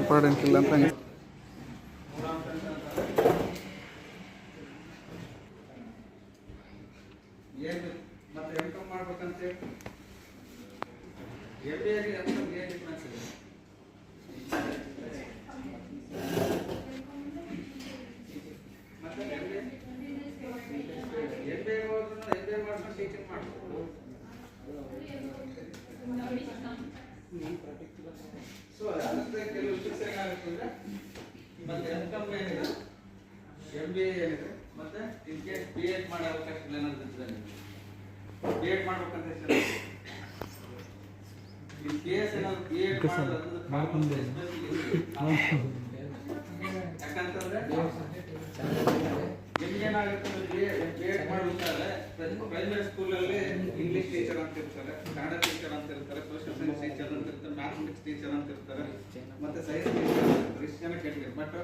Important ಇಲ್ಲ ಅಂತ ಅನಿಸ್ತು. ಮತ್ತೆ ಎಂ.ಕಾಮ್ ಮಾಡ್ಬೇಕಂತ MBA ಗೆ M.Com ಗೆ ಏನು ಡಿಫ್ರೆನ್ಸ್ ಇದೆ? ಮತ್ತೆ MBA ಮಾಡ್ಕೊಂಡು ಟೀಚಿಂಗ್ ಮಾಡ್ಬೋದು. ಸೊ ಅದಕ್ಕೆ ಕೆಲವು ಶಿಕ್ಷಣ ಆಗುತ್ತೆ. ಮತ್ತೆ M.Com ಏನಿದೆ, MBA ಏನಿದೆ, ಮತ್ತೆ ಇನ್ ಕೇಸ್ B.Ed ಮಾಡೋ ಅವಕಾಶ ಏನಾದ್ರು ಇದ್ರೆ B.Ed ಮಾಡ್ಬೇಕಂತ ಹೇಳಿ ಇನ್ ಕೇಸ್ ಏನಾದ್ರು B.Ed ಮಾಡೋದು ಯಾಕಂತಂದ್ರೆ ನಿಮ್ಗೇನಾಗುತ್ತೆ B.Ed ಮಾಡ್ಬೇಕಾದ್ರೆ ಪ್ರೈಮರಿ ಸ್ಕೂಲಲ್ಲಿ ಇಂಗ್ಲಿಷ್ ಟೀಚರ್ ಅಂತ ಇರ್ತಾರೆ, ಕನ್ನಡ ಟೀಚರ್ ಅಂತ ಇರ್ತಾರೆ, ಸೋಷಿಯಲ್ ಸೈನ್ಸ್ ಟೀಚರ್ ಅಂತ ಇರ್ತಾರೆ, ಮ್ಯಾಥಮೆಟಿಕ್ಸ್ ಟೀಚರ್ ಅಂತ ಇರ್ತಾರೆ, ಮತ್ತೆ ಸೈನ್ಸ್ ಟೀಚರ್ ಅಂತ ಇರ್ತಾರೆ. ಇಷ್ಟು ಜನ ಕೇಳಿದ್ರು. ಬಟ್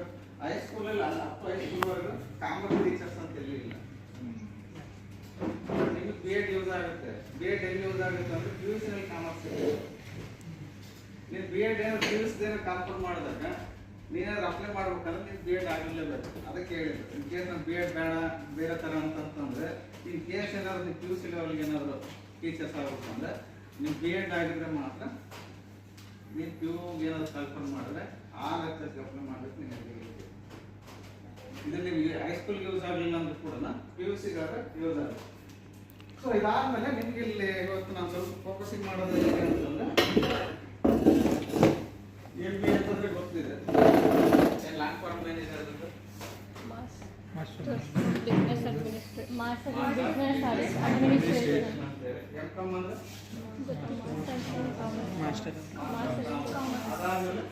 ಹೈಸ್ಕೂಲಲ್ಲಿ ಅಪ್ ಹೈಸ್ಕೂಲ್ವರೆಗೂ ಕಾಮರ್ಸ್ ಟೀಚರ್ಸ್ ಅಂತ ಇರಲಿಲ್ಲ. ನಿಮಗೆ B.Ed ಯೂಸ್ ಆಗುತ್ತೆ. B.Ed ಎಲ್ಲಿ ಯೂಸ್ ಆಗುತ್ತೆ ಅಂದ್ರೆ PUC ನಲ್ಲಿ ಕಾಮರ್ಸ್ ಇದೆ. ನೀವು B.Ed ಏನೋ PUC ಏನೋ ಕಾಂಪೌಂಡ್ ಮಾಡಿದಾಗ ನೀನಾದ್ರೂ ಅಪ್ಲೈ ಮಾಡ್ಬೇಕಂದ್ರೆ ನೀವು B.Ed ಆಗಿರಲೇಬೇಕು. ಅದಕ್ಕೆ ಹೇಳಿದ್ರು ಇನ್ ಕೇಸ್ ನಾನು B.Ed ಬೇಡ ಬೇರೆ ಥರ ಅಂತಂತಂದ್ರೆ ಇನ್ ಕೇಸ್ ಏನಾದ್ರು ನೀವು PUC ಲೆವೆಲ್ಗೆ ಏನಾದ್ರು ಟೀಚರ್ಸ್ ಆಗ್ಬೇಕಂದ್ರೆ ನೀವು B.Ed ಆಗಿದ್ರೆ ಮಾತ್ರ ನೀವು PUಗೆ ಏನಾದ್ರು ಕಲ್ಪನೆ ಮಾಡಿದ್ರೆ ಆ ಲೆಕ್ಚರ್ಗೆ ಅಪ್ಲೈ ಮಾಡಬೇಕು. ನಿಮಗೆ ಇದು ನೀವು ಹೈಸ್ಕೂಲ್ಗೆ ಯೂಸ್ ಆಗಲಿಲ್ಲ ಅಂದ್ರೆ ಕೂಡ PUCಗಾದ್ರೆ ಯೂಸ್ ಆಗುತ್ತೆ. ಸೊ ಇದಾದ್ಮೇಲೆ ನಿಮ್ಗೆ ಇಲ್ಲಿ ಇವತ್ತು ನಾನು ಸ್ವಲ್ಪ ಫೋಕಸಿಂಗ್ ಮಾಡೋದು ಹೇಗೆ ಅಂತಂದ್ರೆ MBA ಅಂತಂದ್ರೆ ಗೊತ್ತಿದೆ. ಲಾಂಗ್ ಫಾರ್ಮ್ ಏನಿದೆ ಅದಕ್ಕೆ business administration, master in business administration. M.Com ಅಂದ್ರೆ ಮಾಸ್ಟರ್ ಅದಾದ್ಮೇಲೆ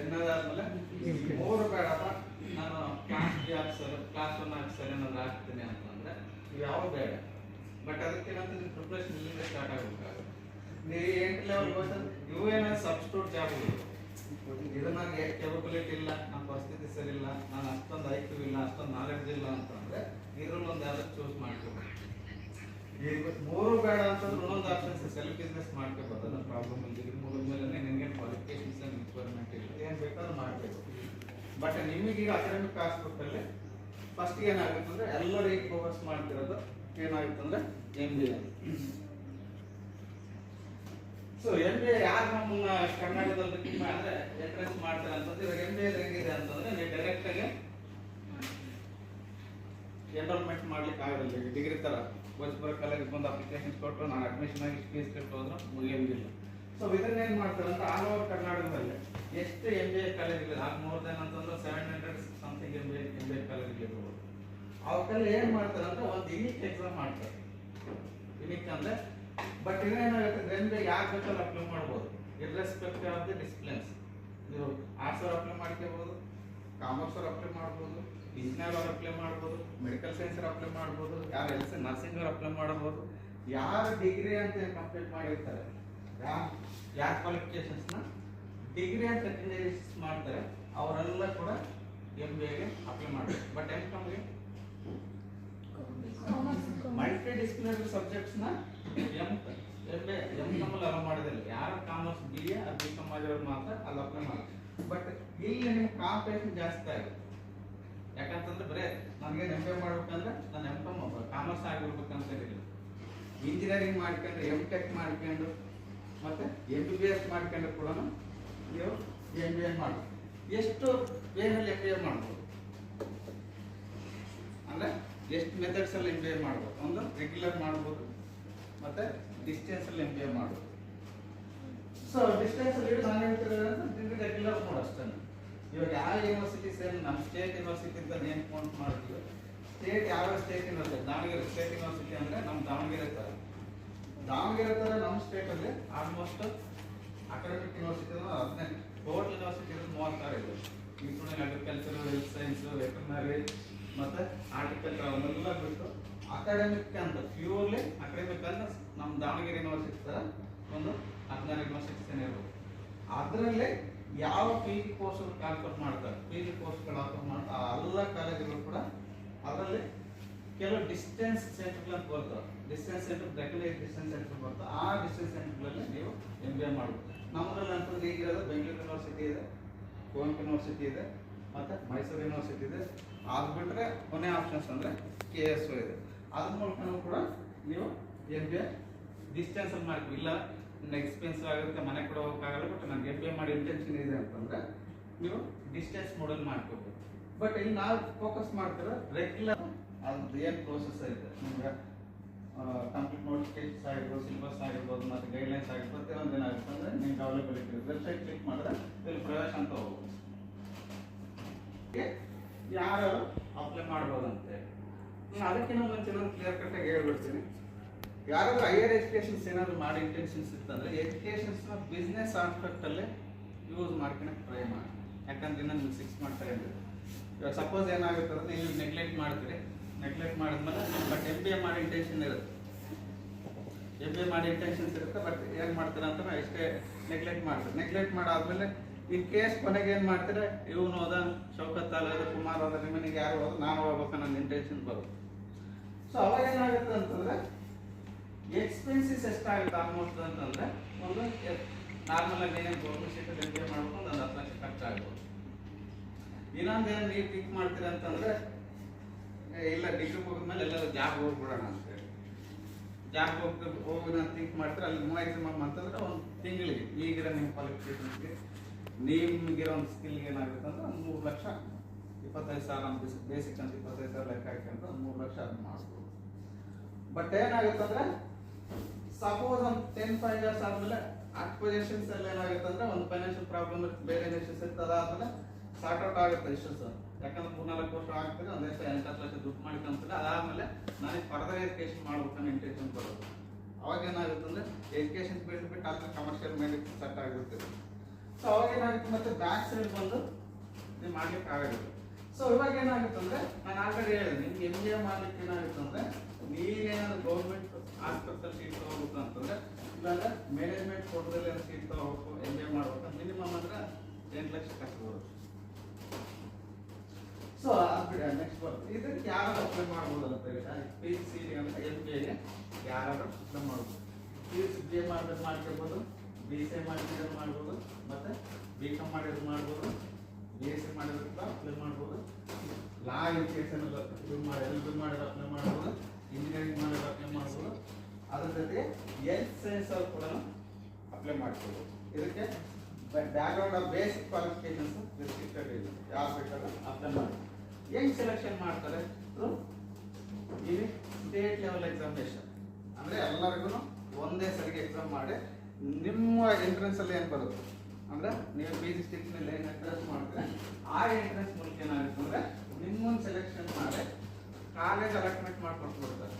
ಎಲ್ಲದಾದ್ಮೇಲೆ ಮೂರು ಬೇಡಪ್ಪ ನಾನು class B officer, class 1 officer ಏನಾದ್ರು ಆಗ್ತೀನಿ ಅಂತಂದ್ರೆ ಯಾವ ಬೇಡ. ಬಟ್ ಅದಕ್ಕೇನಂತ ನಿಮ್ಮ ಪ್ರಿಪ್ರೇಷನ್ ಇಲ್ಲಿಂದ ಸ್ಟಾರ್ಟ್ ಆಗಬೇಕಾಗುತ್ತೆ. ನೀವು 8 ಲೆವೆಲ್ ಹೋದ್ರೆ ಇವು ಏನಾದ್ರು ಸಬ್ಸ್ಟಿಟ್ಯೂಟ್ ಜಾಬ್ಗಳು. ಇದು ನನಗೆ ಕೆಪಬಿಲಿಟಿ ಇಲ್ಲ, ನನ್ನ ಪರಿಸ್ಥಿತಿ ಸರಿ ಇಲ್ಲ, ನಾನು ಅಷ್ಟೊಂದು IQ ಇಲ್ಲ, ಅಷ್ಟೊಂದು ನಾಲೆಡ್ಜ್ ಇಲ್ಲ ಅಂತಂದ್ರೆ ಇದ್ರಲ್ಲಿ ಒಂದು ಯಾವ್ದು ಚೂಸ್ ಮಾಡ್ಕೋಬೇಕು. ಈಗ ಮೂರು ಬೇಡ ಅಂತಂದ್ರೆ ಇನ್ನೊಂದು ಆಪ್ಷನ್ಸ್ ಸೆಲ್ಫ್ ಬಿಸ್ನೆಸ್ ಮಾಡ್ಕೋಬೋದು. ಅದನ್ನ ಪ್ರಾಬ್ಲಮ್ ಇಲ್ಲ. ಡಿಗ್ರಿ ಮುಗಿದ್ಮೇಲೆ ನಿನಗೆ ಕ್ವಾಲಿಫಿಕೇಶನ್ಸ್ ರಿಕ್ವೈರ್ಮೆಂಟ್ ಇಲ್ಲ, ಏನು ಬೇಕಾದ್ರೂ ಮಾಡಬೇಕು. ಬಟ್ ನಿಮಗೀಗ ಅಕಾಡೆಮಿಕ್ ಆಸ್ಪೆಕ್ಟಲ್ಲಿ ಫಸ್ಟ್ ಏನಾಗುತ್ತೆ ಅಂದ್ರೆ ಎಲ್ಲರೂ ಈಗ ಫೋಕಸ್ ಮಾಡ್ತಿರೋದು ಏನಾಗುತ್ತೆ ಅಂದ್ರೆ MBA. ಸೊ MBA ಯಾರು ನಮ್ಮನ್ನ ಕರ್ನಾಟಕದಲ್ಲಿ ಅಂದ್ರೆ ಎಂಟ್ರೆನ್ಸ್ ಮಾಡ್ತಾರೆ ಅಂತಂದ್ರೆ ಇವಾಗ MBA ಹೆಂಗಿದೆ ಅಂತಂದ್ರೆ ನೀವು ಡೈರೆಕ್ಟ್ ಆಗಿ ಎನ್ರೋಲ್ಮೆಂಟ್ ಮಾಡ್ಲಿಕ್ಕೆ ಆಗೋದಿಲ್ಲ. ಡಿಗ್ರಿ ತರ ವಜ್ಪುರ ಕಾಲೇಜಿಗೆ ಬಂದು ಅಪ್ಲಿಕೇಶನ್ ಕೊಟ್ಟು ನಾನು ಅಡ್ಮಿಷನ್ ಆಗಿ ಫೀಸ್ ಕಟ್ಟು ಹೋದ್ರೆ ಮುಗಿಯಂಗಿಲ್ಲ. ಸೊ ಇದನ್ನ ಏನ್ ಮಾಡ್ತಾರೆ ಅಂತ ಆಲ್ ಓವರ್ ಕರ್ನಾಟಕದಲ್ಲಿ ಎಷ್ಟು MBA ಕಾಲೇಜ್ಗಳು ಮೋರ್ ದೆನ್ ಅಂತಂದ್ರೆ 700 ಸಮಥಿಂಗ್ MBA ಕಾಲೇಜ್ಗಳಿರ್ಬೋದು. ಅವಕ್ಕೆಲ್ಲ ಏನ್ ಮಾಡ್ತಾರೆ ಅಂದ್ರೆ ಒಂದು ಯುನಿಕ್ ಎಕ್ಸಾಮ್ ಮಾಡ್ತಾರೆ. ಯುನಿಕ್ ಅಂದ್ರೆ ಬಟ್ ಇದೇನಾಗುತ್ತೆ MBA ಯಾಕೆ ಬೇಕಾದ್ರೂ ಅಪ್ಲೈ ಮಾಡ್ಬೋದು, ಇರ್ರೆಸ್ಪೆಕ್ಟಿವ್ ಆಫ್ ದಿ ಡಿಸಿಪ್ಲಿನ್ಸ್. ನೀವು ಆರ್ಟ್ಸ್ ಅವ್ರು ಅಪ್ಲೈ ಮಾಡ್ಕೋಬಹುದು, ಕಾಮರ್ಸ್ ಅವ್ರು ಅಪ್ಲೈ ಮಾಡ್ಬೋದು, ಇಂಜಿನಿಯರ್ ಅವ್ರು ಅಪ್ಲೈ ಮಾಡ್ಬೋದು, ಮೆಡಿಕಲ್ ಸೈನ್ಸ್ ಅವ್ರು ಅಪ್ಲೈ ಮಾಡ್ಬೋದು, ಯಾರು ನರ್ಸಿಂಗ್ ಅವ್ರು ಅಪ್ಲೈ ಮಾಡ್ಬೋದು. ಯಾರು ಡಿಗ್ರಿ ಅಂತ ಕಂಪ್ಲೀಟ್ ಮಾಡಿರ್ತಾರೆ, ಯಾರ ಕ್ವಾಲಿಫಿಕೇಶನ್ಸ್ನ ಡಿಗ್ರಿ ಅಂತ ಮಾಡ್ತಾರೆ ಅವರೆಲ್ಲ ಕೂಡ MBAಗೆ ಅಪ್ಲೈ ಮಾಡ್ತಾರೆ. ಬಟ್ M.Com.ಗೆ ಮಲ್ಟಿ ಡಿಸಿಪ್ಲಿನರಿ ಸಬ್ಜೆಕ್ಟ್ಸ್ನ M.Com ಅಲೋ ಮಾಡೋದಿಲ್ಲ. ಯಾರು ಕಾಮರ್ಸ್ BA ಅದು B.Com ಆಗಿರೋರು ಮಾತ್ರ ಅಲ್ಲಿ ಅಪ್ಲೈ ಮಾಡ್ತಾರೆ. ಬಟ್ ಇಲ್ಲಿ ನಿಮ್ಗೆ ಕಾಂಪಿಟೇಷನ್ ಜಾಸ್ತಿ ಆಗುತ್ತೆ. ಯಾಕಂತಂದ್ರೆ ಬರೇ ನನಗೆ MBA ಮಾಡ್ಬೇಕಂದ್ರೆ ನಾನು M.Com ಕಾಮರ್ಸ್ ಆಗಿರ್ಬೇಕಂತ ಇರಲಿಲ್ಲ. ಇಂಜಿನಿಯರಿಂಗ್ ಮಾಡ್ಕೊಂಡು M.Tech ಮಾಡ್ಕೊಂಡು ಮತ್ತೆ MBBS ಮಾಡ್ಕೊಂಡು ಕೂಡ ನೀವು MBA ಮಾಡ್ಬೋದು. ಎಷ್ಟು ವೇನಲ್ಲಿ MBA ಮಾಡ್ಬೋದು ಅಂದ್ರೆ ಎಷ್ಟು ಮೆಥಡ್ಸ್ ಅಲ್ಲಿ MBA ಮಾಡ್ಬೋದು. ಒಂದು ರೆಗ್ಯುಲರ್ ಮಾಡ್ಬೋದು, ಮತ್ತೆ ಡಿಸ್ಟೆನ್ಸ್ ಅಲ್ಲಿ MBA ಮಾಡ್ಬೋದು. ಸೊ ಡಿಸ್ಟೆನ್ಸ್ ಅಲ್ಲಿ ನಾನು ಹೇಳ್ತಿರೋದು ರೆಗ್ಯುಲರ್ ಮೋಡ್ ಅಷ್ಟೇ. ಇವಾಗ ಯಾವ ಯೂನಿವರ್ಸಿಟೀಸ್ ಏನು ನಮ್ಮ ಸ್ಟೇಟ್ ಯೂನಿವರ್ಸಿಟಿ ಅಂತ ನೇಮ್ ಕೌಂಟ್ ಮಾಡ್ತೀವಿ. ಸ್ಟೇಟ್ ಯಾವ state university, Davanagere state university ಅಂದ್ರೆ ನಮ್ಮ ದಾವಣಗೆರೆ ತರ ನಮ್ಮ ಸ್ಟೇಟ್ ಅಲ್ಲಿ almost academic university 15, total university 36 ಇದೆ. Including agriculture, health science, veterinary ಮತ್ತೆ ಆರ್ಟಿಕಲ್ಚರ್ ಅವನ್ನೆಲ್ಲ ಬಿಟ್ಟು ಅಕಾಡೆಮಿಕ್ ಅಂತ ಪ್ಯೂರ್ಲಿ ಅಕಾಡೆಮಿಕ್ ಅಂತ ನಮ್ಮ ದಾವಣಗೆರೆ ಯೂನಿವರ್ಸಿಟಿ ತರ ಒಂದು 16 ಯೂನಿವರ್ಸಿಟೀಸ್ ಇರ್ಬೋದು. ಅದರಲ್ಲಿ ಯಾವ PG ಕೋರ್ಸ್ ಕಾಲ್ಕುಲೇಟ್ ಮಾಡ್ತಾರೆ, PG ಕೋರ್ಸ್ಗಳು ಆಫರ್ ಮಾಡ್ತಾರೆ ಆ ಎಲ್ಲ ಕಾಲೇಜುಗಳು ಕೂಡ ಅದರಲ್ಲಿ ಕೆಲವು ಡಿಸ್ಟೆನ್ಸ್ ಸೆಂಟರ್ಗಳು ಅಂತ ಬರ್ತವೆ. Distance centre regular distance centre ಬರ್ತವೆ. ಆ ಡಿಸ್ಟೆನ್ಸ್ ಸೆಂಟರ್ಗಳಲ್ಲಿ ನೀವು MBA ಮಾಡ್ಬೋದು. ನಮ್ಮದ್ರಲ್ಲಿ ಅಂತಂದ್ರೆ ಈಗಿರೋದು ಬೆಂಗಳೂರು ಯೂನಿವರ್ಸಿಟಿ ಇದೆ, ಕುವೆಂಪು ಯೂನಿವರ್ಸಿಟಿ ಇದೆ, ಮತ್ತು ಮೈಸೂರು ಯೂನಿವರ್ಸಿಟಿ ಇದೆ. ಅದು ಬಿಟ್ಟರೆ ಕೊನೆ ಆಪ್ಷನ್ಸ್ ಅಂದರೆ KSU ಇದೆ. ಅದ್ರ ಮೂಲಕನೂ ಕೂಡ ನೀವು MBA ಡಿಸ್ಟೆನ್ಸಲ್ಲಿ ಮಾಡ್ತೀವಿ. ಇಲ್ಲ ಇನ್ನು ಎಕ್ಸ್ಪೆನ್ಸಿವ್ ಆಗುತ್ತೆ, ಮನೆ ಕೂಡ ಹೋಗೋಕ್ಕಾಗಲ್ಲ, ಬಟ್ ನನಗೆ MBA ಮಾಡಿ ಇಂಟೆನ್ಷನ್ ಇದೆ ಅಂತಂದರೆ ನೀವು ಡಿಸ್ಟೆನ್ಸ್ ಮೋಡಲ್ ಮಾಡ್ಕೋಬೋದು. ಬಟ್ ಇಲ್ಲಿ ನಾವು ಫೋಕಸ್ ಮಾಡ್ತೀರ ರೆಗ್ಯುಲರ್ ಅದ್ರದ್ದು ಏನು ಪ್ರೋಸೆಸ್ ಇದೆ ನಿಮ್ಗೆ ಕಂಪ್ಲೀಟ್ ನೋಟಿಫಿಕೇಶನ್ಸ್ ಆಗಿರ್ಬೋದು, ಸಿಲೆಬಸ್ ಆಗಿರ್ಬೋದು, ಮತ್ತು ಗೈಡ್ಲೈನ್ಸ್ ಆಗಿರ್ಬೋದು, ಪ್ರತಿಯೊಂದು ಏನಾಗುತ್ತೆ ಅಂದರೆ ನಿಮ್ಗೆ ಅವೈಲೇಬಿಲಿಟಿ ಇದೆ. ವೆಬ್ಸೈಟ್ ಕ್ಲಿಕ್ ಮಾಡಿದ್ರೆ ಇಲ್ಲಿ ಪ್ರವೇಶ ಅಂತ ಹೋಗ್ಬೋದು, ಯಾರು ಅಪ್ಲೈ ಮಾಡ್ಬೋದು ಅಂತೇಳಿ. ಅದಕ್ಕಿಂತ ಮುಂಚೆ ನಾನು ಕ್ಲಿಯರ್ ಕಟ್ಟಾಗಿ ಹೇಳ್ಬಿಡ್ತೀನಿ. ಯಾರಾದ್ರೂ ಹೈಯರ್ ಎಜುಕೇಷನ್ಸ್ ಏನಾದ್ರು ಮಾಡಿ ಇಂಟೆನ್ಷನ್ಸ್ ಇತ್ತಂದ್ರೆ ಎಜುಕೇಷನ್ಸ್ನ ಬಿಸ್ನೆಸ್ ಆಸ್ಪೆಕ್ಟಲ್ಲೇ ಯೂಸ್ ಮಾಡ್ಕೊಳಕ್ಕೆ ಟ್ರೈ ಮಾಡಿ. ಯಾಕಂದ್ರೆ ಇನ್ನೂ ನೀವು 6 ಮಾಡ್ತಾ ಇದ್ದೀರಿ. ಇವಾಗ ಸಪೋಸ್ ಏನಾಗುತ್ತೆ ಅಂದ್ರೆ ನೀವು ನೆಗ್ಲೆಕ್ಟ್ ಮಾಡ್ತೀರಿ, ನೆಗ್ಲೆಕ್ಟ್ ಮಾಡಿದ್ಮೇಲೆ ಬಟ್ MBA ಮಾಡಿ ಇಂಟೆನ್ಷನ್ ಇರುತ್ತೆ, MBA ಮಾಡಿ ಇಂಟೆನ್ಷನ್ಸ್ ಇರುತ್ತೆ, ಬಟ್ ಏನು ಮಾಡ್ತೀರಾ ಅಂತ ಇಷ್ಟೇ ನೆಗ್ಲೆಕ್ಟ್ ಮಾಡ್ತೀರಿ. ನೆಗ್ಲೆಕ್ಟ್ ಮಾಡಾದ್ಮೇಲೆ ಇನ್ ಕೇಸ್ ಕೊನೆಗೆ ಏನು ಮಾಡ್ತೀರಾ, ಇವನು ಹೋದ, ಶೌಕತ್ ಅಲ್ಲ, ಕುಮಾರ್ ಹೋದ, ನಿಮ್ಮನಿಗೆ ಯಾರು ಹೋದ, ನಾನು ಹೋಗ್ಬೇಕು ಅನ್ನೋ ಇಂಟೆನ್ಷನ್ ಬರುತ್ತೆ. ಸೊ ಅವಾಗ ಏನಾಗುತ್ತೆ ಅಂತಂದ್ರೆ ಎಕ್ಸ್ಪೆನ್ಸಸ್ ಎಷ್ಟಾಗುತ್ತೆ ಆಲ್ಮೋಸ್ಟ್ ಅಂತಂದ್ರೆ ಒಂದು ನಾರ್ಮಲ್ ಆಗಿ ಏನೇನು ಗೌರ್ಮೆಂಟ್ ಸೀಟಲ್ಲಿ MBA ಮಾಡ್ಕೊಂಡು ಒಂದು 10 ಲಕ್ಷ ಖರ್ಚಾಗ್ಬೋದು. ಇನ್ನೊಂದೇನು ನೀವು ಪಿಕ್ ಮಾಡ್ತೀರಾ ಅಂತಂದ್ರೆ ಇಲ್ಲ ಡಿಗ್ರಿ ಹೋಗಿದ್ಮೇಲೆ ಎಲ್ಲರೂ ಜಾಬ್ ಹೋಗ್ಬಿಡೋಣ ಅಂತೇಳಿ ಜಾಬ್ ಹೋಗಿ ನಾನು ಥಿಂಕ್ ಮಾಡ್ತಾರೆ. ಅಲ್ಲಿ ಮ್ಯಾಕ್ಸಿಮಮ್ ಅಂತಂದ್ರೆ ಒಂದು ತಿಂಗಳಿಗೆ ಈಗಿರೋ ನಿಮ್ಮ ಕ್ವಾಲಿಫಿಕೇಷನ್ಸ್ಗೆ ನಿಮಗಿರೋ ಒಂದು ಸ್ಕಿಲ್ಗೆ ಏನಾಗುತ್ತೆ ಅಂದ್ರೆ ಒಂದು 3 ಲಕ್ಷ 25,000 ಬೇಸಿಕ್ ಅಂತ 25,000 ಲೆಕ್ಕ ಹಾಕಿ ಒಂದು 3 ಲಕ್ಷ ಅದು ಮಾಡ್ಬೋದು. ಬಟ್ ಏನಾಗುತ್ತೆ ಅಂದ್ರೆ ಸಪೋಸ್ ಒಂದು 10-5 years ಆದ್ಮೇಲೆ ಅಕ್ವಿಸಿಷನ್ಸ್ ಎಲ್ಲ ಏನಾಗುತ್ತೆ ಅಂದ್ರೆ ಒಂದು ಫೈನಾನ್ಷಿಯಲ್ ಪ್ರಾಬ್ಲಮ್ ಬೇರೆ ಇಶ್ಯೂಸ್ ಇರ್ತದೆ, ಅದಾದ್ಮೇಲೆ ಸಾರ್ಟ್ ಔಟ್ ಆಗುತ್ತೆ ಇಶ್ಯೂಸ್. ಯಾಕಂದ್ರೆ 3-4 ವರ್ಷ ಆಗ್ತದೆ, ಒಂದು ಎಷ್ಟು 8-10 ಲಕ್ಷ ದುಡ್ಡು ಮಾಡ್ಕೊಂತಾರೆ. ಅದಾದ್ಮೇಲೆ ನನಗೆ ಫರ್ದರ್ ಎಜುಕೇಶನ್ ಮಾಡ್ಬೇಕನ್ನೋ ಇಂಟೆನ್ಷನ್ ಬರೋದು. ಅವಾಗ ಏನಾಗುತ್ತೆ ಅಂದ್ರೆ ಎಜುಕೇಶನ್ ಬಿಟ್ಟು ಅಲ್ಲಿ ಕಮರ್ಷಿಯಲ್ ಮೇಲೆ ಸೆಟ್ ಆಗಿರ್ತದೆ. ಸೊ ಅವಾಗ ಏನಾಗುತ್ತೆ ಮತ್ತೆ ಬ್ಯಾಕ್ ಸೈಡ್ ಬಂದು ನೀವು ಮಾಡ್ಲಿಕ್ಕೆ ಆಗೋದಿಲ್ಲ. ಸೊ ಇವಾಗ ಏನಾಗುತ್ತೆ ಅಂದ್ರೆ ನಾನು ಆಲ್ರೆಡಿ ಹೇಳಿದೆ, ನಿಮ್ಗೆ MBA ಮಾಡ್ಲಿಕ್ಕೆ ಏನಾಗುತ್ತೆ ಅಂದ್ರೆ ನೀವೇನಾದ್ರು ಗೌರ್ಮೆಂಟ್ ಆಸ್ಪತ್ರೆಯಲ್ಲಿ ಸೀಟ್ ತಗೋಬೇಕು ಅಂತಂದ್ರೆ ಇವಾಗ ಮ್ಯಾನೇಜ್ಮೆಂಟ್ ಕೋಟದಲ್ಲಿ ಸೀಟ್ ತಗೋಬೇಕು, MBA ಮಾಡ್ಬೇಕು, ಮಿನಿಮಮ್ ಅಂದ್ರೆ 8 ಲಕ್ಷ ಖರ್ಚು ಬರುತ್ತೆ. ಸೊ ನೆಕ್ಸ್ಟ್ ಬರುತ್ತೆ ಇದಕ್ಕೆ ಯಾರು ಅಪ್ಲೈ ಮಾಡ್ಬೋದು ಅಂತ ಹೇಳಿ PhD ಅಂತ MBAಗೆ ಯಾರು ಅಪ್ಲೈ ಮಾಡ್ಬೋದು. PhD ಮಾಡ್ತಿರ್ಬೋದು, BCA ಮಾಡಿದ್ರೆ ಮಾಡ್ಬೋದು, ಮತ್ತೆ BCom ಮಾಡಿದ್ರೆ ಮಾಡ್ಬೋದು, BSc ಮಾಡಿದ್ರೆ ಅಪ್ಲೈ ಮಾಡ್ಬೋದು, ಲಾ ಎಜುಕೇಶನ್ ಇದು ಮಾಡಿದ್ರೆ ಅಪ್ಲೈ ಮಾಡ್ಬೋದು, ಇಂಜಿನಿಯರಿಂಗ್ ಮಾಡಿದ್ರೆ ಅಪ್ಲೈ ಮಾಡ್ಬೋದು. ಅದ್ರ ಜೊತೆಗೆ ಹೆಲ್ತ್ ಸೈನ್ಸ್ ಅವ್ರು ಕೂಡ ಅಪ್ಲೈ ಮಾಡ್ಬೋದು. ಇದಕ್ಕೆ background of basic qualifications restricted ಇದೆ, ಯಾರು ಬೇಕಾದ್ರೂ ಅಪ್ಲೈ ಮಾಡಿ. ಹೆಂಗ್ ಸೆಲೆಕ್ಷನ್ ಮಾಡ್ತಾರೆ ಇಲ್ಲಿ ಸ್ಟೇಟ್ ಲೆವೆಲ್ ಎಕ್ಸಾಮಿನೇಷನ್ ಅಂದ್ರೆ ಎಲ್ಲರಿಗೂ ಒಂದೇ ಸರಿಗೆ ಎಕ್ಸಾಮ್ ಮಾಡಿ ನಿಮ್ಮ ಎಂಟ್ರೆನ್ಸ್ ಅಲ್ಲಿ ಏನು ಬರುತ್ತೆ ಅಂದ್ರೆ ನೀವು PG ಸ್ಟಿಕ್ನಲ್ಲಿ ಏನು ಎಂಟ್ರೆನ್ಸ್ ಮಾಡ್ತೀರಿ ಆ ಎಂಟ್ರೆನ್ಸ್ ಮೂಲಕ ಏನಾಗುತ್ತೆ ಅಂದ್ರೆ ನಿಮ್ಮೊಂದು ಸೆಲೆಕ್ಷನ್ ಮಾಡಿ ಕಾಲೇಜ್ ಅಲಾಟ್ಮೆಂಟ್ ಮಾಡ್ಕೊಟ್ಬಿಡ್ತಾರೆ.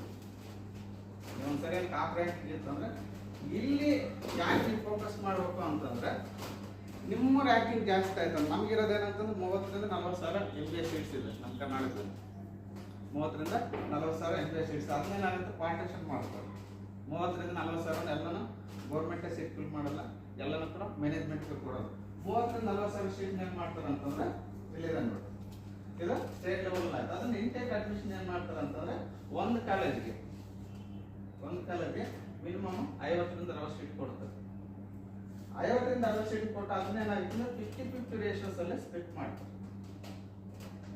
ನೀವು ಸರಿಯಾಗಿ ಟಾಪ್ ರ್ಯಾಂಕ್ ಇತ್ತಂದ್ರೆ ಇಲ್ಲಿ ಯಾಕೆ ನೀವು ಫೋಕಸ್ ಮಾಡಬೇಕು ಅಂತಂದ್ರೆ ನಿಮ್ಮ ರ್ಯಾಂಕಿಂಗ್ ಜಾಸ್ತಿ ಆಯ್ತು. ನಮಗಿರೋದೇನಂತಂದ್ರೆ 30ರಿಂದ 40 ಸಾವಿರ MBA ಸೀಟ್ಸ್ ಇದೆ ನಮ್ಮ ಕರ್ನಾಟಕದಲ್ಲಿ. 30ರಿಂದ 40 ಸಾವಿರ MBA ಸೀಟ್ಸ್. ಅದನ್ನೇನಾಗುತ್ತೆ ಪಾರ್ಟಿಷನ್ ಮಾಡ್ತಾರೆ. 30ರಿಂದ 40 ಸಾವಿರ ಎಲ್ಲನೂ ಗೌರ್ಮೆಂಟೇ ಸೀಟ್ ಫಿಲ್ ಮಾಡಲ್ಲ, ಎಲ್ಲನೂ ಕೂಡ ಮ್ಯಾನೇಜ್ಮೆಂಟ್ಗೆ ಕೊಡೋದು. 30ರಿಂದ 40 ಸಾವಿರ ಸೀಟ್ನ ಏನು ಮಾಡ್ತಾರೆ ಅಂತಂದ್ರೆ ಇಲ್ಲಿದೆ ನೋಡಿ, ಇದು ಸ್ಟೇಟ್ ಲೆವೆಲ್ ಆಯ್ತು. ಅದನ್ನ ಇಂಟೇಕ್ ಅಡ್ಮಿಷನ್ ಏನು ಮಾಡ್ತಾರೆ ಅಂತಂದ್ರೆ ಒಂದು ಕಾಲೇಜ್ಗೆ ಮಿನಿಮಮ್ 50ರಿಂದ 60 ಸೀಟ್ ಕೊಡ್ತಾರೆ. 50ರಿಂದ 60 ಸೀಟ್ ಕೊಟ್ಟು ಅದನ್ನೇನಾಗುತ್ತೆ 50-50 ರೇಷಿಯೋಸ್ ಅಲ್ಲೇ ಸ್ಪ್ಲಿಟ್ ಮಾಡ್ತಾರೆ.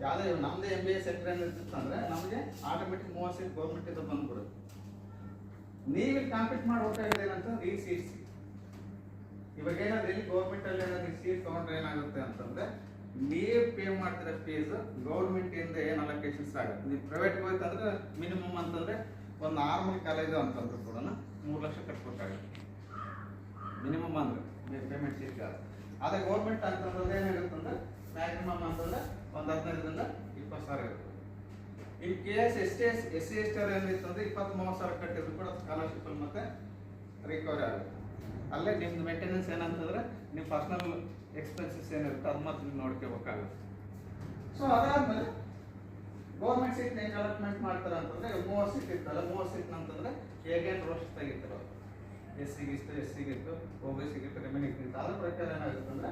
ಯಾವುದೇ ನಮ್ದು MBA ಸೆಕ್ಟರ್ ಏನಿರ್ತಿತ್ತು ಅಂದ್ರೆ ನಮಗೆ ಆಟೋಮೆಟಿಕ್ 30 ಸೀಟ್ ಗೌರ್ಮೆಂಟ್ ಇದು ಬಂದ್ಬಿಡುತ್ತೆ. ನೀವು ಕಾಂಪೀಟ್ ಮಾಡ್ಬೇಕಾಗಿದೆ ಏನಂತಂದ್ರೆ ಈ ಸೀಟ್ಸ್ ಇವಾಗ ಏನಾದ್ರು ಇಲ್ಲಿ ಗೌರ್ಮೆಂಟ್ ಅಲ್ಲಿ ಏನಾದ್ರು ಸೀಟ್ ತಗೊಂಡ್ರೆ ಏನಾಗುತ್ತೆ ಅಂತಂದ್ರೆ ನೀವು ಪೇ ಮಾಡ್ತಿರೋ ಫೀಸ್ ಗೌರ್ಮೆಂಟ್ ಇಂದ ಏನು ಅಲೋಕೇಶನ್ಸ್ ಆಗುತ್ತೆ. ನೀವು ಪ್ರೈವೇಟ್ ಹೋಯ್ತಂದ್ರೆ ಮಿನಿಮಮ್ ಅಂತಂದ್ರೆ ಒಂದು ನಾರ್ಮಲ್ ಕಾಲೇಜು ಅಂತಂದ್ರೆ ಕೂಡ 3 ಲಕ್ಷ ಕಟ್ಬೇಕಾಗುತ್ತೆ ಮಿನಿಮಮ್ ಅಂದ್ರೆ ಪೇಮೆಂಟ್ ಸೀಟ್. ಅದೇ ಗೌರ್ಮೆಂಟ್ ಅಂತಂದ್ರೆ ಏನಾಗುತ್ತೆ ಅಂದ್ರೆ ಮ್ಯಾಕ್ಸಿಮಮ್ ಅಂತಂದ್ರೆ ಒಂದು 15ರಿಂದ 20 ಸಾವಿರ ಇರುತ್ತೆ. ಇನ್ ಕೇಸ್ SC ST ಏನಿತ್ತು ಅಂದ್ರೆ 20-30 ಸಾವಿರ ಕಟ್ಟಿದ್ರು ಕೂಡ ಸ್ಕಾಲರ್ಶಿಪ್ ಅಲ್ಲಿ ಮತ್ತೆ ರಿಕವರಿ ಆಗುತ್ತೆ. ಅಲ್ಲೇ ನಿಮ್ದು ಮೇಂಟೆನೆನ್ಸ್ ಏನಂತಂದ್ರೆ ನಿಮ್ಮ ಪರ್ಸನಲ್ ಎಕ್ಸ್ಪೆನ್ಸಸ್ ಏನಿರುತ್ತೆ ಅದು ಮಾತ್ರ ನೀವು ನೋಡ್ಕೋಬೇಕಾಗುತ್ತೆ. ಸೊ ಅದಾದ್ಮೇಲೆ ಗೌರ್ಮೆಂಟ್ ಸೀಟ್ ಹೆಂಗೆ ಅಲಾಟ್ಮೆಂಟ್ ಮಾಡ್ತಾರೆ ಅಂತಂದ್ರೆ 30 ಸೀಟ್ ಇರ್ತಲ್ಲ, 30 ಸೀಟ್ ಅಂತಂದ್ರೆ ಹೇಗೇನು ರೋಸ್ಟ್ ತೆಗಿತಾರೆ ಅವರು SCಗಿತ್ತು OBCಗಿತ್ತು ರೆಮಿನಿಂಗ್ ಇತ್ತು. ಅದ್ರ ಪ್ರಕಾರ ಏನಾಗುತ್ತೆ ಅಂದ್ರೆ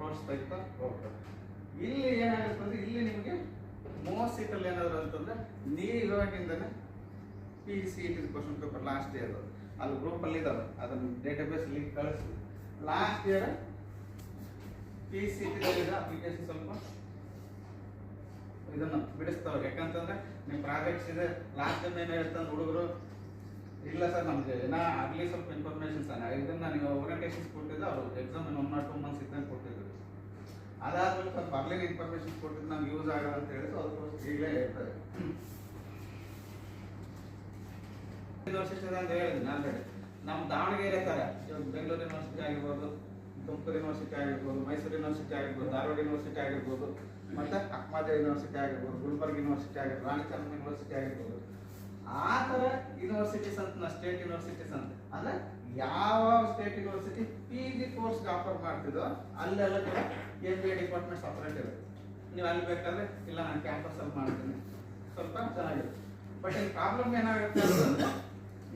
ರೋಸ್ಟ್ ತೆಗಿತಾ ಹೋಗ್ತಾರೆ. ಇಲ್ಲಿ ಏನಾಗುತ್ತೆ ಅಂದ್ರೆ ಇಲ್ಲಿ ನಿಮಗೆ 30 ಸೀಟಲ್ಲಿ ಏನಾದ್ರು ಅಂತಂದ್ರೆ ನೀವು ಇವಾಗಿಂದನೇ PCET question paper last year ಅಲ್ಲಿ ಗ್ರೂಪಲ್ಲಿ ಇದಾವೆ, ಅದನ್ನು ಡೇಟಾಬೇಸ್ ಲಿಂಕ್ ಕಳಿಸಿ ಲಾಸ್ಟ್ ಇಯರ್ PCT ಅಪ್ಲಿಕೇಶನ್ ಸ್ವಲ್ಪ ಇದನ್ನ ಬಿಡಿಸ್ತಾವೆ. ಯಾಕಂತಂದ್ರೆ ನಿಮ್ಮ ಪ್ರಾಜೆಕ್ಟ್ಸ್ ಇದೆ, ಲಾಸ್ಟ್ ಟೈಮ್ ಏನು ಹೇಳ್ತಾನೆ ಹುಡುಗರು, ಇಲ್ಲ ಸರ್ ನಮ್ಗೆ ಆಗಲಿ ಸ್ವಲ್ಪ ಇನ್ಫಾರ್ಮೇಶನ್ಸ್ ಇದನ್ನ ನೀವು ಓರಿಯಂಟೇಷನ್ಸ್ ಕೊಟ್ಟಿದ್ದು ಅವರು ಎಕ್ಸಾಮ್ 1 or 2 months ಇದ್ದಂಗೆ ಕೊಟ್ಟಿದ್ರು. ಅದಾದ್ಮೇಲೆ ಸ್ವಲ್ಪ ಬರ್ಲಿನ ಇನ್ಫಾರ್ಮೇಶನ್ಸ್ ಕೊಟ್ಟಿದ್ದು ನಮ್ಗೆ ಯೂಸ್ ಆಗಲ್ಲ ಅಂತ ಹೇಳಿದ್ರು, ಅದಕ್ಕೋಸ್ಕರ ಈಗಲೇ ಹೇಳ್ತಾರೆ. ಯೂನಿವರ್ಸಿಟಿ ಅಂತ ಹೇಳಿದ್ದೀನಿ ಆಲ್ರೆಡಿ. ನಮ್ಮ ದಾವಣಗೆರೆ ಥರ ಬೆಂಗಳೂರು ಯೂನಿವರ್ಸಿಟಿ ಆಗಿರ್ಬೋದು, ತುಮಕೂರು ಯೂನಿವರ್ಸಿಟಿ ಆಗಿರ್ಬೋದು, ಮೈಸೂರು ಯೂನಿವರ್ಸಿಟಿ ಆಗಿರ್ಬೋದು, ಧಾರವಾಡ ಯೂನಿವರ್ಸಿಟಿ ಆಗಿರ್ಬೋದು, ಮತ್ತೆ ಅಹಮದಾಬಾದ್ ಯೂನಿವರ್ಸಿಟಿ ಆಗಿರ್ಬೋದು, ಗುಲ್ಬರ್ಗ ಯೂನಿವರ್ಸಿಟಿ ಆಗಿರ್ಬೋದು, ರಾಣಿಚಂದ್ರ ಯೂನಿವರ್ಸಿಟಿ ಆಗಿರ್ಬೋದು, ಆ ಥರ ಯೂನಿವರ್ಸಿಟೀಸ್ ಅಂತ ಸ್ಟೇಟ್ ಯೂನಿವರ್ಸಿಟೀಸ್ ಅಂತ ಅಂದ್ರೆ ಯಾವ state university PG course offer ಮಾಡ್ತಿದ್ದೋ ಅಲ್ಲೆಲ್ಲ ಕೂಡ MBA ಡಿಪಾರ್ಟ್ಮೆಂಟ್ ಸಪರೇಟ್ ಇರುತ್ತೆ. ನೀವು ಅಲ್ಲಿ ಬೇಕಾದ್ರೆ ಇಲ್ಲ ನಾನು ಕ್ಯಾಂಪಸಲ್ಲಿ ಮಾಡ್ತೀನಿ, ಸ್ವಲ್ಪ ಚೆನ್ನಾಗಿರುತ್ತೆ. ಬಟ್ ಈ ಪ್ರಾಬ್ಲಮ್ ಏನಾಗುತ್ತೆ ಅಂತಂದ್ರೆ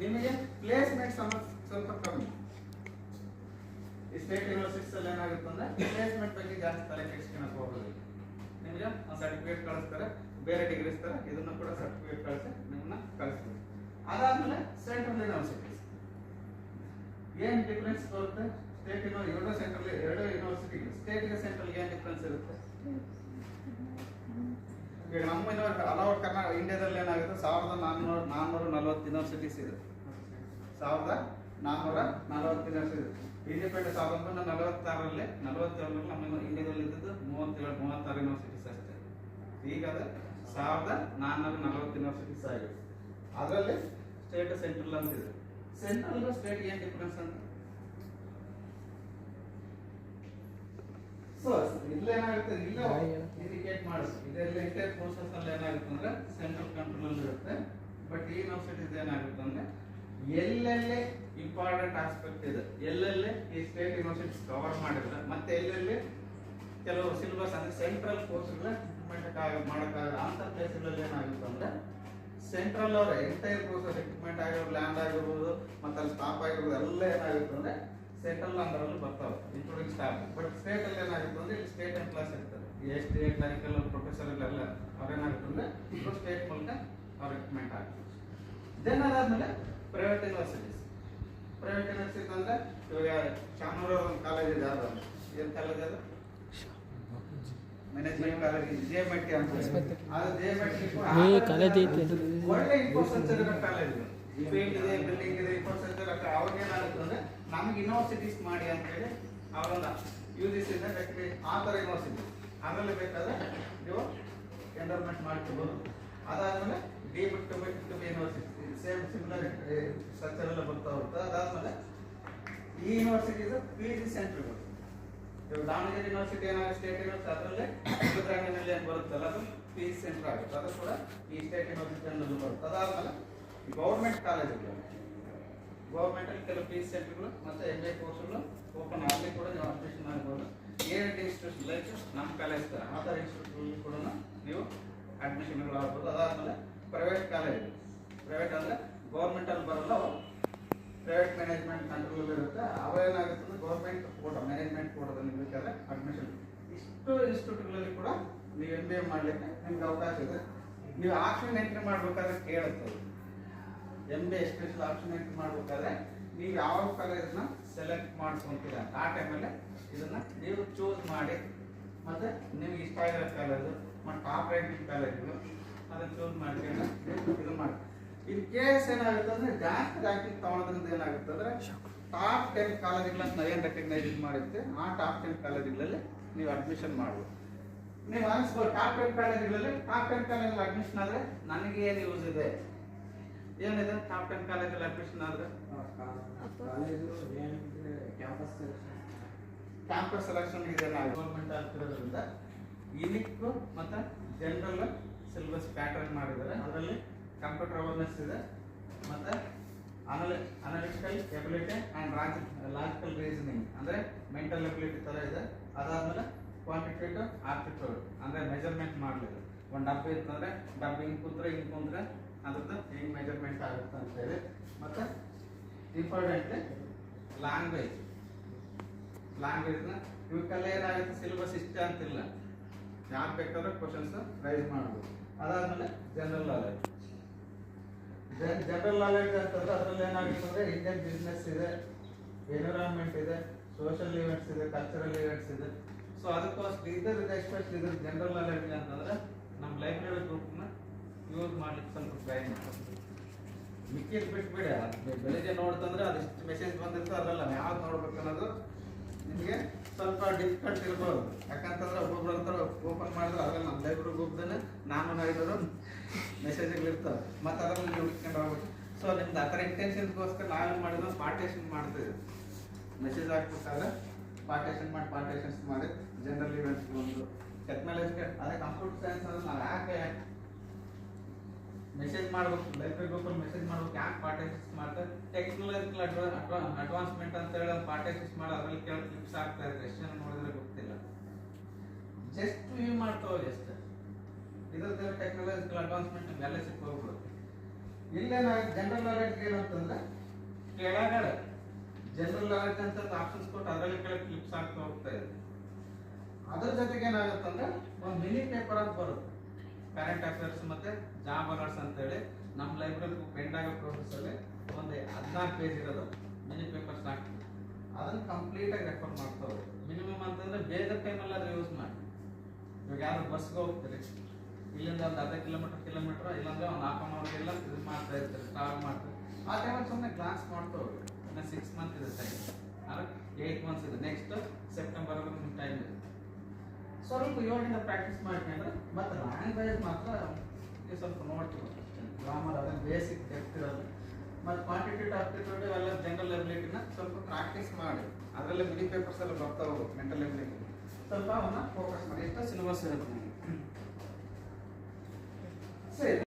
ನಿಮಗೆ ಪ್ಲೇಸ್ಮೆಂಟ್ ಸ್ವಲ್ಪ ಕಮ್ಮಿ. ಈ ಸ್ಟೇಟ್ ಯೂನಿವರ್ಸಿಟೀಸ್ ಅಲ್ಲಿ ಏನಾಗುತ್ತೆ ಅಂದ್ರೆ ಪ್ಲೇಸ್ಮೆಂಟ್ ಬಗ್ಗೆ ಜಾಸ್ತಿ ತಲೆ ಕೆಡಿಸ್ಕೊಳಕ್ ಹೋಗೋದಿಲ್ಲ. ನಿಮಗೆ ಒಂದು ಸರ್ಟಿಫಿಕೇಟ್ ಕಳಿಸ್ತಾರೆ, ಬೇರೆ ಡಿಗ್ರೀಸ್ ತರ ಇದನ್ನ ಕೂಡ ಸರ್ಟಿಫಿಕೇಟ್ ಕಳಿಸಿ ನಿಮ್ಮನ್ನ ಕಳಿಸ್ತಾರೆ. ಅದಾದ್ಮೇಲೆ ಸೆಂಟ್ರಲ್ ಯೂನಿವರ್ಸಿಟೀಸ್ ಏನ್ ಡಿಫ್ರೆನ್ಸ್ ಬರುತ್ತೆ? ಸ್ಟೇಟ್ ಎರಡು ಯೂನಿವರ್ಸಿಟಿ ಸ್ಟೇಟ್ಗೆ ಸೆಂಟ್ರಲ್ಗೆ ಏನ್ ಡಿಫ್ರೆನ್ಸ್ ಇರುತ್ತೆ? ಈಗ ನಮ್ಮ ಅಲೌಡ್ ಕರ್ನಾಟಕ ಇಂಡಿಯಾದಲ್ಲಿ ಏನಾಗುತ್ತೆ 1440 ಯೂನಿವರ್ಸಿಟೀಸ್ ಇದೆ. 1440 ಯೂನಿವರ್ಸಿಟಿ. ಇಂಡಿಪೆಂಡೆನ್ಸ್ 1946ರಲ್ಲಿ 47ರಲ್ಲಿ ನಮ್ಮ ಇಂಡಿಯಾದಲ್ಲಿ ಇದ್ದದ್ದು 36 ಯೂನಿವರ್ಸಿಟೀಸ್ ಅಷ್ಟೇ. ಈಗ ಅದು 1440 ಯೂನಿವರ್ಸಿಟೀಸ್ ಆಗಿದೆ. ಅದರಲ್ಲಿ ಸ್ಟೇಟ್ ಸೆಂಟ್ರಲ್ ಅಂತಿದೆ. ಸೆಂಟ್ರಲ್ ಸ್ಟೇಟ್ ಏನ್ ಡಿಫರೆನ್ಸ್ ಅಂತ ಸೊ ಇಲ್ಲೇನಾಗುತ್ತೆ, ಇಲ್ಲ ಇಂಡಿಕೇಟ್ ಮಾಡುತ್ತೆ. ಇದೆಲ್ಲ ಇಂಟರ್ ಪ್ರೋಸೆಸ್ ಅಲ್ಲಿ ಏನಾಗುತ್ತೆ ಅಂದ್ರೆ ಸೆಂಟ್ರಲ್ ಕಂಟ್ರೋಲ್ ಇರುತ್ತೆ. ಬಟ್ ಈ ಯೂನಿವರ್ಸಿಟೀಸ್ ಏನಾಗುತ್ತೆ ಅಂದ್ರೆ ಎಲ್ಲೆಲ್ಲಿ ಇಂಪಾರ್ಟೆಂಟ್ ಆಸ್ಪೆಕ್ಟ್ ಇದೆ, ಎಲ್ಲೆಲ್ಲಿ ಈ ಸ್ಟೇಟ್ ಯೂನಿವರ್ಸಿಟೀಸ್ ಕವರ್ ಮಾಡಿದ್ರೆ, ಮತ್ತೆ ಎಲ್ಲೆಲ್ಲಿ ಕೆಲವು ಸಿಲೆಬಸ್ ಅಂದ್ರೆ ಸೆಂಟ್ರಲ್ ಕೋರ್ಸ್ಗಳ ಇಂಪ್ಲಿಮೆಂಟ್ ಮಾಡೋಕ್ಕಾಗಲ್ಲ ಅಂತ ಪ್ಲೇಸ್ಗಳಲ್ಲಿ ಏನಾಗುತ್ತೆ ಅಂದ್ರೆ ಸೆಂಟ್ರಲ್ ಅವರ ಎಂಟೈರ್ ಪ್ರೋಸೆಸ್ ಎಕ್ವಿಪ್ಮೆಂಟ್ ಆಗಿರ್ಬೋದು, ಲ್ಯಾಂಡ್ ಆಗಿರ್ಬೋದು, ಮತ್ತೆ ಅಲ್ಲಿ ಸ್ಟಾಫ್ ಆಗಿರ್ಬೋದು, ಎಲ್ಲ ಏನಾಗುತ್ತೆ ಅಂದ್ರೆ ಸೆಂಟ್ರಲ್ ಅಂಡರಲ್ಲಿ ಬರ್ತಾವೆ ಇನ್ಕ್ಲೂಡಿಂಗ್ ಸ್ಟಾಫ್. ಬಟ್ ಸ್ಟೇಟ್ ಅಲ್ಲಿ ಏನಾಗುತ್ತೆ ಅಂದ್ರೆ ಇಲ್ಲಿ ಸ್ಟೇಟ್ ಎಂಪ್ಲಾಯ್ಸ್ ಇರ್ತಾರೆ, ಸ್ಟೇಟ್ ಕ್ಲರಿಕಲ್ ಪ್ರೊಫೆಸರ್ ಎಲ್ಲ ಅವ್ರೇನಾಗುತ್ತೆ ಅಂದ್ರೆ ಇದು ಸ್ಟೇಟ್ ಮೂಲಕ ಅವ್ರ ಎಕ್ವಿಪ್ಮೆಂಟ್ ಆಗುತ್ತೆ. ದೆನ್ ಅದಾದ್ಮೇಲೆ ಪ್ರೈವೇಟ್ ಯೂನಿವರ್ಸಿಟೀಸ್. ಪ್ರೈವೇಟ್ ಯೂನಿವರ್ಸಿಟಿ ಅಂದ್ರೆ ಇವಾಗ ಚಾಮರಾಜ ಒಂದು ಕಾಲೇಜ್ ಇದೆ, ಅದು ಏನ್ ಕಾಲೇಜ್ ಅದು? ಮ್ಯಾನೇಜ್ಮೆಂಟ್ ಕಾಲೇಜ್, JMIT ಅಂತ. ಅದು JMIT ಒಳ್ಳೆ ಇನ್ಫ್ರಾಸ್ಟ್ರಕ್ಚರ್ ಇರೋ ಕಾಲೇಜ್. ಫೀಲ್ಡ್ ಇದೆ, ಬಿಲ್ಡಿಂಗ್ ಇದೆ, ಇನ್ಫ್ರಾಸ್ಟ್ರಕ್ಚರ್. ಅವಾಗ ಏನಾಗುತ್ತೆ ಅಂದ್ರೆ ನಮ್ಗೆ ಯೂನಿವರ್ಸಿಟೀಸ್ ಮಾಡಿ ಅಂತ ಹೇಳಿ ಅವರೊಂದು UGC ಇಂದ ಬೇಕಾದ್ರೆ ಆ ಥರ ಯೂನಿವರ್ಸಿಟಿ ಅದರಲ್ಲಿ ಬೇಕಾದ್ರೆ ನೀವು ಎನ್ರೋಲ್ಮೆಂಟ್ ಮಾಡ್ಕೋಬಹುದು. ಅದಾದ್ಮೇಲೆ deemed to be university same similar structure ಎಲ್ಲ ಬರ್ತಾ ಹೋಗುತ್ತೆ. ಅದಾದ್ಮೇಲೆ ಈ ಯೂನಿವರ್ಸಿಟೀಸ್ PG ಸೆಂಟರ್ಗಳು. ಇವಾಗ ದಾವಣಗೆರೆ ಯೂನಿವರ್ಸಿಟಿ ಏನಾಗುತ್ತೆ ಸ್ಟೇಟ್ ಯೂನಿವರ್ಸಿಟಿ, ಅದರಲ್ಲೇ ಉತ್ತರಾಖಂಡದಲ್ಲಿ ಏನು ಬರುತ್ತಲ್ಲ ಅದು PG ಸೆಂಟರ್ ಆಗುತ್ತೆ. ಅದು ಕೂಡ ಈ ಸ್ಟೇಟ್ ಯೂನಿವರ್ಸಿಟಿ ಅನ್ನೋದು ಬರುತ್ತೆ. ಅದಾದ್ಮೇಲೆ ಗೌರ್ಮೆಂಟ್ ಕಾಲೇಜುಗಳು, ಗೌರ್ಮೆಂಟ್ ಅಲ್ಲಿ ಕೆಲವು PG ಸೆಂಟರ್ಗಳು ಮತ್ತೆ MA ಕೋರ್ಸ್ಗಳು ಓಪನ್ ಆಗಲಿ ಕೂಡ ನೀವು ಅಡ್ಮಿಷನ್ ಆಗ್ಬೋದು. ಏಡ್ ಇನ್ಸ್ಟಿಟ್ಯೂಷನ್ ಲೈಕ್ ನಮ್ಮ ಕಾಲೇಜ್ ತರ ಆ ಥರ ಇನ್ಸ್ಟಿಟ್ಯೂಟ್ ಕೂಡ ನೀವು ಅಡ್ಮಿಷನ್ಗಳು ಆಗ್ಬೋದು. ಅದಾದ್ಮೇಲೆ ಪ್ರೈವೇಟ್ ಕಾಲೇಜ್, ಪ್ರೈವೇಟ್ ಅಂದ್ರೆ ಗೌರ್ಮೆಂಟ್ ಅಲ್ಲಿ ಬರಲ್ಲ, ಅವು ಪ್ರೈವೇಟ್ ಮ್ಯಾನೇಜ್ಮೆಂಟ್ ಕಂಟ್ರೋಲ್ ಇರುತ್ತೆ. ಅವೇನಾಗುತ್ತೆ ಅಂದ್ರೆ ಗೌರ್ಮೆಂಟ್ ಕೋಟ ಮ್ಯಾನೇಜ್ಮೆಂಟ್ ಕೋಟದಲ್ಲಿ ಬೇಕಾದ್ರೆ ಅಡ್ಮಿಷನ್. ಇಷ್ಟು ಇನ್ಸ್ಟಿಟ್ಯೂಟ್ಗಳಲ್ಲಿ ಕೂಡ ನೀವು MBA ಮಾಡ್ಲಿಕ್ಕೆ ನಿಮ್ಗೆ ಅವಕಾಶ ಇದೆ. ನೀವು ಆಪ್ಷನ್ ಎಂಟ್ರಿ ಮಾಡ್ಬೇಕಾದ್ರೆ ಕೇಳುತ್ತೆ MBA ಎಸ್ಪೆಷಲ್ ಆಪ್ಷನ್ ಎಂಟ್ರಿ ಮಾಡ್ಬೇಕಾದ್ರೆ ನೀವು ಯಾವ ಕಾಲೇಜ್ನ ಸೆಲೆಕ್ಟ್ ಮಾಡ್ಕೊಂತೀರ ಆ ಟೈಮಲ್ಲಿ ಇದನ್ನ ನೀವು ಚೂಸ್ ಮಾಡಿ, ಮತ್ತೆ ನಿಮ್ಗೆ ಇಷ್ಟ ಆಗಿರೋ ಕಾಲೇಜು ಮತ್ತು ಟಾಪ್ ರ್ಯಾಂಕಿಂಗ್ ಕಾಲೇಜುಗಳು ಅದನ್ನ ಚೂಸ್ ಮಾಡ್ಕೊಂಡು ಇದು ಮಾಡಿ. ಇನ್ ಕೇಸ್ ಏನಾಗುತ್ತೆ ಅಂದ್ರೆ ಜಾಸ್ತಿ ರ್ಯಾಂಕಿಂಗ್ ತಗೊಳೋದ್ರಿಂದ ಏನಾಗುತ್ತೆ ಅಂದ್ರೆ ಟಾಪ್ 10 ಕಾಲೇಜುಗಳನ್ನ ನಾವೇನು ರೆಕಗ್ನೈಸ್ ಮಾಡಿರ್ತೀವಿ ಆ ಟಾಪ್ 10 ಕಾಲೇಜುಗಳಲ್ಲಿ ನೀವು ಅಡ್ಮಿಷನ್ ಮಾಡ್ಬೋದು. ನೀವು ಅನಿಸ್ಬೋದು ಟಾಪ್ 10 ಕಾಲೇಜುಗಳಲ್ಲಿ ಅಡ್ಮಿಷನ್ ಆದರೆ ನನಗೆ ಏನು ಯೂಸ್ ಇದೆ, ಏನಿದೆ ಟಾಪ್ 10 ಕಾಲೇಜಲ್ಲಿ ಅಡ್ಮಿಷನ್ ಆದ್ರೆ ಕ್ಯಾಂಪಸ್ ಸೆಲೆಕ್ಷನ್ ಇದೆ. ಗೌರ್ಮೆಂಟ್ ಆಗ್ತಿರೋದ್ರಿಂದ ಯುನಿಕ್ ಮತ್ತೆ ಜನರಲ್ ಸಿಲೆಬಸ್ ಪ್ಯಾಟರ್ನ್ ಮಾಡಿದ್ದಾರೆ. ಅದರಲ್ಲಿ ಕಂಪ್ಯೂಟರ್ ಅವೇರ್ನೆಸ್ ಇದೆ, ಮತ್ತೆ analytical ability and logical reasoning ಅಂದ್ರೆ ಮೆಂಟಲ್ ಎಬಿಲಿಟಿ ತರ ಇದೆ. ಅದಾದ್ಮೇಲೆ ಕ್ವಾಂಟಿಟೇಟಿವ್ ಆಪ್ಟಿಟ್ಯೂಡ್ ಅಂದ್ರೆ ಮೆಜರ್ಮೆಂಟ್ ಮಾಡಲಿದೆ. ಒಂದು ಡಬ್ಬ ಇರ್ತಂದ್ರೆ ಡಬ್ಬ ಹಿಂಗೆ ಕುಂತ್ರೆ ಅದ್ರದ್ದು ಹೆಂಗ್ ಮೆಜರ್ಮೆಂಟ್ ಆಗುತ್ತೆ ಅಂತ ಹೇಳಿ. ಮತ್ತೆ ಇಂಪಾರ್ಟೆಂಟ್ಲಿ ಲ್ಯಾಂಗ್ವೇಜ್ನ ಇವಕ್ಕೆಲ್ಲ ಏನಾಗುತ್ತೆ ಸಿಲೆಬಸ್ ಇಷ್ಟ ಅಂತಿಲ್ಲ, ಯಾರು ಬೇಕಾದ್ರೆ ಕ್ವಶನ್ಸ್ ರೈಸ್ ಮಾಡ್ಬೋದು. ಅದಾದ್ಮೇಲೆ ಜನರಲ್ ನಾಲೆಡ್ಜ್ ಅಂತಂದ್ರೆ ಅದರಲ್ಲಿ ಏನಾಗುತ್ತೆ ಅಂದ್ರೆ ಇಂಡಿಯನ್ ಬಿಸ್ನೆಸ್ ಇದೆ, ಎನ್ವಿರಾನ್ಮೆಂಟ್ ಇದೆ, ಸೋಷಿಯಲ್ ಇವೆಂಟ್ಸ್ ಇದೆ, ಕಲ್ಚರಲ್ ಇವೆಂಟ್ಸ್ ಇದೆ, ಸೊ ಅದಕ್ಕೋಸ್ಕರ ಇದ್ರ ಎಸ್ಪೆಷಲಿ ಇದ್ರ ಜನರಲ್ ನಾಲೆಡ್ಜ್ ಅಂತಂದ್ರೆ ನಮ್ಮ ಲೈಬ್ರರಿ ಗ್ರೂಪ್ನ ಯೂಸ್ ಮಾಡ್ಲಿಕ್ಕೆ ಸ್ವಲ್ಪ ಟ್ರೈ ಮಾಡ್ತೀವಿ. ಮಿಕ್ಕಿದ್ ಬಿಟ್ಬಿಡಿ, ಬೆಳಿಗ್ಗೆ ನೋಡ್ತಂದ್ರೆ ಅದಿಷ್ಟು ಮೆಸೇಜ್ ಬಂದಿರ್ತದೆ, ಅದರಲ್ಲ ಯಾವ್ದು ನೋಡ್ಬೇಕು ಅನ್ನೋದು ನಿಮಗೆ ಸ್ವಲ್ಪ ಡಿಫಿಕಲ್ಟ್ ಇರ್ಬೋದು. ಯಾಕಂತಂದ್ರೆ ಒಬ್ಬೊಬ್ರು ಅಂತಾರೆ ಓಪನ್ ಮಾಡಿದ್ರೆ ಅದ್ರಲ್ಲಿ ನಮ್ಮ ಲೈಬ್ರರಿ ಗ್ರೂಪ್ದನ್ನ ನಾನು ಐನೂರು ಮೆಸೇಜ್ಗಳು ಇರ್ತವೆ, ಮತ್ತು ಅದರಲ್ಲಿ ನೀವು ಹುಡ್ಕೊಂಡು ಹೋಗ್ಬೇಕು. ಸೊ ನಿಮ್ದು ಆ ಥರ ಇಂಟೆನ್ಷನ್ಗೋಸ್ಕರ ನಾವೇನು ಮಾಡಿದ್ವಿ, ಪಾರ್ಟೇಷನ್ ಮಾಡ್ತೀವಿ. ಮೆಸೇಜ್ ಹಾಕ್ಬೇಕಾದ್ರೆ ಪಾರ್ಟೇಷನ್ಸ್ ಮಾಡಿ ಜನರಲ್ ಇವೆಂಟ್ಸ್ ಒಂದು ಟೆಕ್ನಾಲಜಿ, ಅದೇ ಕಂಪ್ಯೂಟರ್ ಸೈನ್ಸ್ ಅಂದ್ರೆ ನಾವು ಯಾಕೆ ಮೆಸೇಜ್ ಮಾಡ್ಬೇಕು, ಲೈಬ್ರರಿ ಗ್ರೂಪಲ್ಲಿ ಮೆಸೇಜ್ ಮಾಡ್ಬೇಕು, ಯಾಕೆ ಪಾರ್ಟೇಷನ್ಸ್ ಮಾಡ್ತಾರೆ, ಟೆಕ್ನಾಲಜಿಕಲ್ ಅಡ್ವಾನ್ಸ್ಮೆಂಟ್ ಅಂತ ಹೇಳಿ ಒಂದು ಪಾರ್ಟೇಷನ್ಸ್ ಮಾಡಿ ಅದ್ರಲ್ಲಿ ಕೆಲವು ಕ್ಲಿಪ್ಸ್ ಆಗ್ತಾ ಇರುತ್ತೆ, ಎಷ್ಟು ಜನ ನೋಡಿದ್ರೆ ಗೊತ್ತಿಲ್ಲ. ಜಸ್ಟ್ ವ್ಯೂ ಮಾಡ್ತಾವೆ ಅಷ್ಟೇ. ಇದ್ರದ್ದು ಟೆಕ್ನಾಲಜಿಕಲ್ ಅಡ್ವಾನ್ಸ್ಮೆಂಟ್ ಎಲ್ಲ ಸಿಕ್ಕ ಹೋಗ್ಬಿಡುತ್ತೆ. ಇಲ್ಲೇ ನಾವು ಜನರಲ್ ನಾಲೆಡ್ಜ್ ಏನಂತಂದ್ರೆ ಕೆಳಗಡೆ ಜನರಲ್ ನಾಲೆಡ್ಜ್ ಅಂತ ಆಪ್ಷನ್ಸ್ ಕೊಟ್ಟು ಅದರಲ್ಲಿ ಕೆಳಗೆ ಕ್ಲಿಪ್ಸ್ ಆಗ್ತಾ ಹೋಗ್ತಾ ಇದೆ. ಅದ್ರ ಜೊತೆಗೆ ಏನಾಗುತ್ತಂದ್ರೆ ಒಂದು ಮಿನಿ ಪೇಪರ್ ಅಂತ ಬರುತ್ತೆ, ಕರೆಂಟ್ ಅಫೇರ್ಸ್ ಮತ್ತೆ ಜಾಬ್ ಅಲರ್ಟ್ಸ್ ಅಂತೇಳಿ ನಮ್ಮ ಲೈಬ್ರರಿ ಪೆಂಡ್ ಆಗೋ ಪ್ರೋಸೆಸ್ಸಲ್ಲಿ ಒಂದು 14 ಪೇಜ್ ಇರೋದು ಮಿನಿ ಪೇಪರ್ಸ್ ಹಾಕ್ತೀವಿ. ಅದನ್ನು ಕಂಪ್ಲೀಟಾಗಿ ರೆಫರ್ ಮಾಡ್ತಾ ಹೋಗಿ ಮಿನಿಮಮ್ ಅಂತಂದ್ರೆ ಬೇಗ ಟೈಮಲ್ಲಿ ಅದು ಯೂಸ್ ಮಾಡಿ. ಇವಾಗ ಯಾರು ಬಸ್ಗೆ ಹೋಗ್ತೀರಿ, ಇಲ್ಲಿಂದ ಒಂದು ಅರ್ಧ ಕಿಲೋಮೀಟರ್ ಇಲ್ಲಾಂದ್ರೆ ಒಂದು ಹಾಫ್ ಅನ್ ಅವರ್ಗೆಲ್ಲ ಇದು ಮಾಡ್ತಾ ಇರ್ತಾರೆ, ಟ್ರಾವೆಲ್ ಮಾಡ್ತಾರೆ. ಆ ಟೈಮಲ್ಲಿ ಸುಮ್ಮನೆ ಗ್ಲಾನ್ಸ್ ಮಾಡ್ತಾ ಹೋಗಿ. ಇನ್ನು 6 ಮಂತ್ ಇದೆ ಟೈಮ್, ಆದರೆ 8 ಮಂತ್ಸ್ ಇದೆ, ನೆಕ್ಸ್ಟ್ ಸೆಪ್ಟೆಂಬರ್ ನಿಮ್ಮ ಟೈಮ್ ಇದೆ. ಸ್ವಲ್ಪ ಇವಾಗಿಂದ ಪ್ರಾಕ್ಟೀಸ್ ಮಾಡ್ಕೊಂಡ್ರೆ ಮತ್ತು ಲ್ಯಾಂಗ್ವೇಜ್ ಮಾತ್ರ ನೀವು ಸ್ವಲ್ಪ ನೋಡ್ತೀವಿ, ಗ್ರಾಮರ್ ಅದೇ ಬೇಸಿಕ್ ಗೊತ್ತಿರೋದು, ಮತ್ತು ಕ್ವಾಂಟಿಟೇಟಿವ್ ಆಪ್ಟಿಟ್ಯೂಡ್ ಎಲ್ಲ ಜನರಲ್ ಎಬಿಲಿಟಿನ ಸ್ವಲ್ಪ ಪ್ರಾಕ್ಟೀಸ್ ಮಾಡಿ. ಅದರಲ್ಲಿ ಮಿನಿ ಪೇಪರ್ಸ್ ಎಲ್ಲ ಬರ್ತಾ ಹೋಗುತ್ತೆ, ಮೆಂಟಲ್ ಎಬಿಲಿಟಿ ಸ್ವಲ್ಪ ಅವನ್ನ ಫೋಕಸ್ ಮಾಡಿ. ಎಷ್ಟು ಸಿಲೆಬಸ್ ಇರುತ್ತೆ ಸರಿ.